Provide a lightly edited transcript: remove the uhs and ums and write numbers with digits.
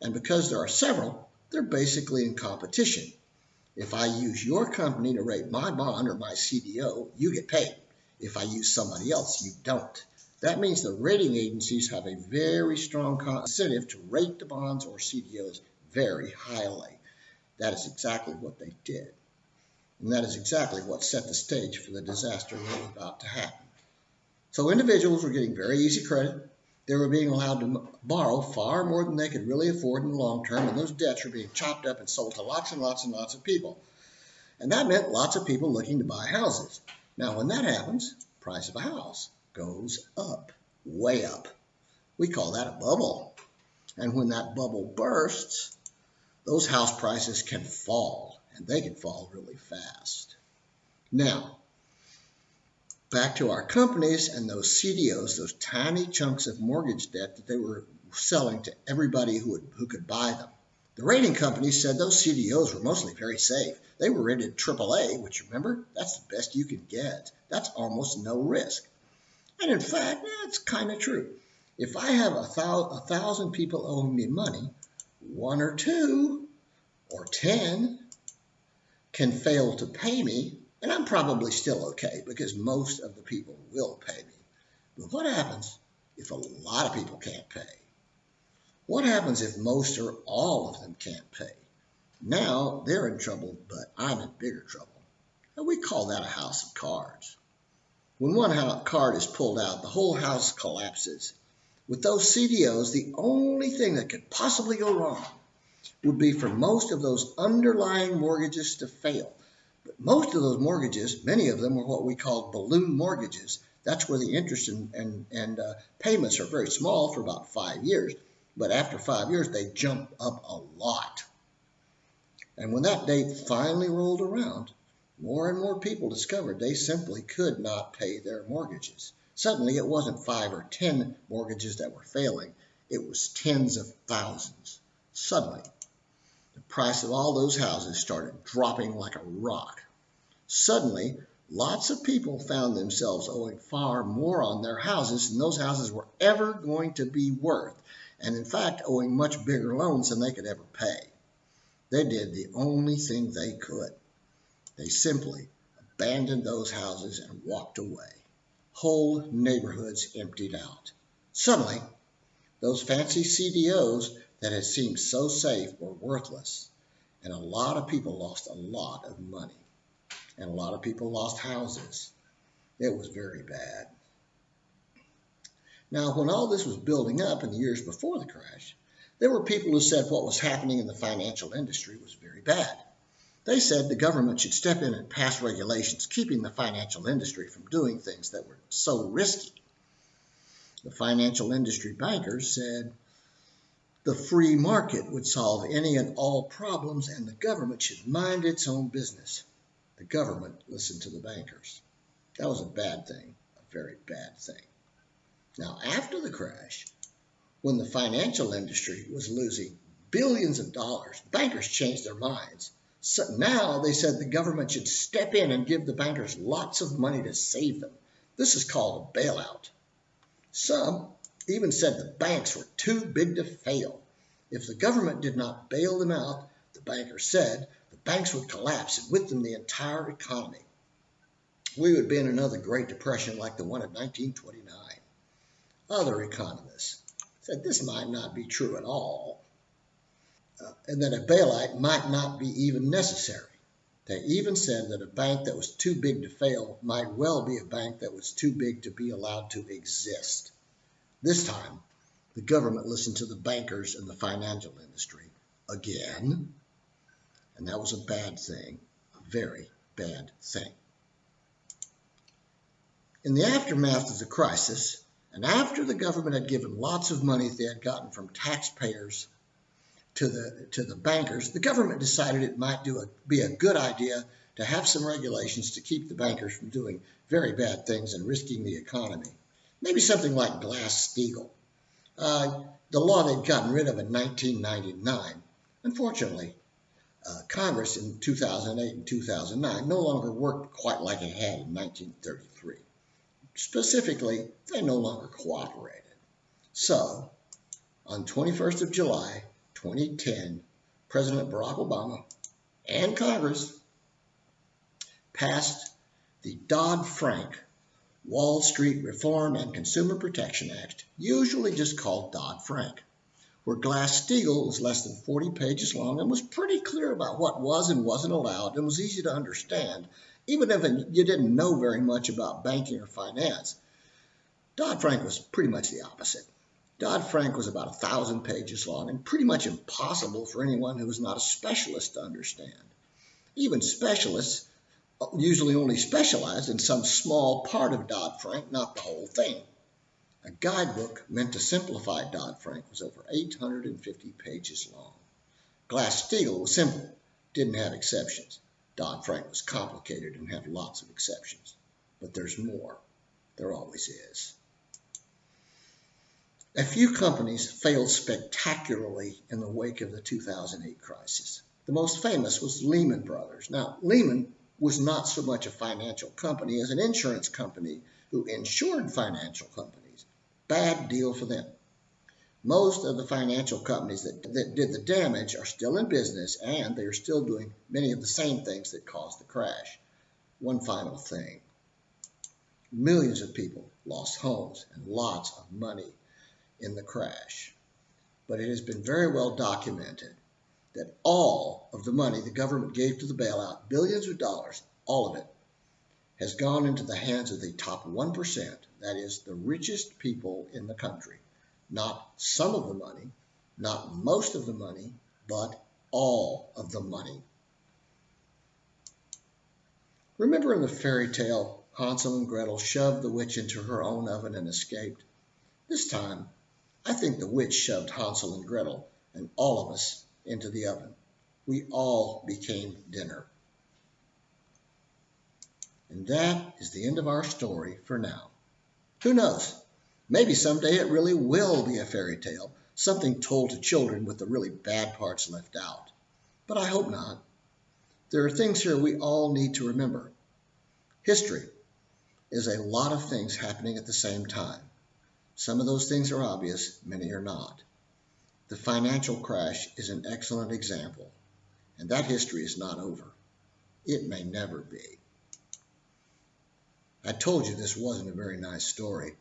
And because there are several, they're basically in competition. If I use your company to rate my bond or my CDO, you get paid. If I use somebody else, you don't. That means the rating agencies have a very strong incentive to rate the bonds or CDOs very highly. That is exactly what they did. And that is exactly what set the stage for the disaster that was about to happen. So individuals were getting very easy credit. They were being allowed to borrow far more than they could really afford in the long term, and those debts were being chopped up and sold to lots and lots and lots of people. And that meant lots of people looking to buy houses. Now, when that happens, price of a house goes up, way up. We call that a bubble. And when that bubble bursts, those house prices can fall, and they can fall really fast. Now, back to our companies and those CDOs, those tiny chunks of mortgage debt that they were selling to everybody who could buy them. The rating companies said those CDOs were mostly very safe. They were rated AAA, which, remember, that's the best you can get. That's almost no risk. And in fact, that's kind of true. If I have 1,000 people owing me money, 1 or 2 or 10 can fail to pay me, and I'm probably still okay because most of the people will pay me. But what happens if a lot of people can't pay? What happens if most or all of them can't pay? Now they're in trouble, but I'm in bigger trouble. And we call that a house of cards. When one card is pulled out, the whole house collapses. With those CDOs, the only thing that could possibly go wrong would be for most of those underlying mortgages to fail. But most of those mortgages, many of them are what we call balloon mortgages. That's where the interest and payments are very small for about 5 years. But after 5 years, they jump up a lot. And when that date finally rolled around, more and more people discovered they simply could not pay their mortgages. Suddenly, it wasn't 5 or 10 mortgages that were failing. It was tens of thousands. Suddenly, the price of all those houses started dropping like a rock. Suddenly, lots of people found themselves owing far more on their houses than those houses were ever going to be worth, and in fact, owing much bigger loans than they could ever pay. They did the only thing they could. They simply abandoned those houses and walked away. Whole neighborhoods emptied out. Suddenly, those fancy CDOs that had seemed so safe were worthless, and a lot of people lost a lot of money, and a lot of people lost houses. It was very bad. Now, when all this was building up in the years before the crash, there were people who said what was happening in the financial industry was very bad. They said the government should step in and pass regulations keeping the financial industry from doing things that were so risky. The financial industry bankers said the free market would solve any and all problems and the government should mind its own business. The government listened to the bankers. That was a bad thing, a very bad thing. Now, after the crash, when the financial industry was losing billions of dollars, bankers changed their minds. So now they said the government should step in and give the bankers lots of money to save them. This is called a bailout. Some even said the banks were too big to fail. If the government did not bail them out, the bankers said, the banks would collapse and with them the entire economy. We would be in another Great Depression like the one of 1929. Other economists said this might not be true at all, and that a bailout might not be even necessary. They even said that a bank that was too big to fail might well be a bank that was too big to be allowed to exist. This time, the government listened to the bankers and the financial industry again, and that was a bad thing, a very bad thing. In the aftermath of the crisis, and after the government had given lots of money they had gotten from taxpayers to the bankers, the government decided it might be a good idea to have some regulations to keep the bankers from doing very bad things and risking the economy. Maybe something like Glass-Steagall, the law they'd gotten rid of in 1999. Unfortunately, Congress in 2008 and 2009 no longer worked quite like it had in 1933. Specifically, they no longer cooperated. So, on 21st of July, 2010, President Barack Obama and Congress passed the Dodd-Frank Wall Street Reform and Consumer Protection Act, usually just called Dodd-Frank, where Glass-Steagall was less than 40 pages long and was pretty clear about what was and wasn't allowed and was easy to understand, even if you didn't know very much about banking or finance. Dodd-Frank was pretty much the opposite. Dodd-Frank was about 1,000 pages long and pretty much impossible for anyone who was not a specialist to understand. Even specialists usually only specialized in some small part of Dodd-Frank, not the whole thing. A guidebook meant to simplify Dodd-Frank was over 850 pages long. Glass-Steagall was simple, didn't have exceptions. Dodd-Frank was complicated and had lots of exceptions. But there's more. There always is. A few companies failed spectacularly in the wake of the 2008 crisis. The most famous was Lehman Brothers. Now, Lehman was not so much a financial company as an insurance company who insured financial companies. Bad deal for them. Most of the financial companies that did the damage are still in business, and they are still doing many of the same things that caused the crash. One final thing. Millions of people lost homes and lots of money in the crash. But it has been very well documented that all of the money the government gave to the bailout, billions of dollars, all of it, has gone into the hands of the top 1%, that is, the richest people in the country. Not some of the money, not most of the money, but all of the money. Remember in the fairy tale, Hansel and Gretel shoved the witch into her own oven and escaped? This time, I think the witch shoved Hansel and Gretel and all of us into the oven. We all became dinner. And that is the end of our story for now. Who knows? Maybe someday it really will be a fairy tale, something told to children with the really bad parts left out. But I hope not. There are things here we all need to remember. History is a lot of things happening at the same time. Some of those things are obvious, many are not. The financial crash is an excellent example, and that history is not over. It may never be. I told you this wasn't a very nice story.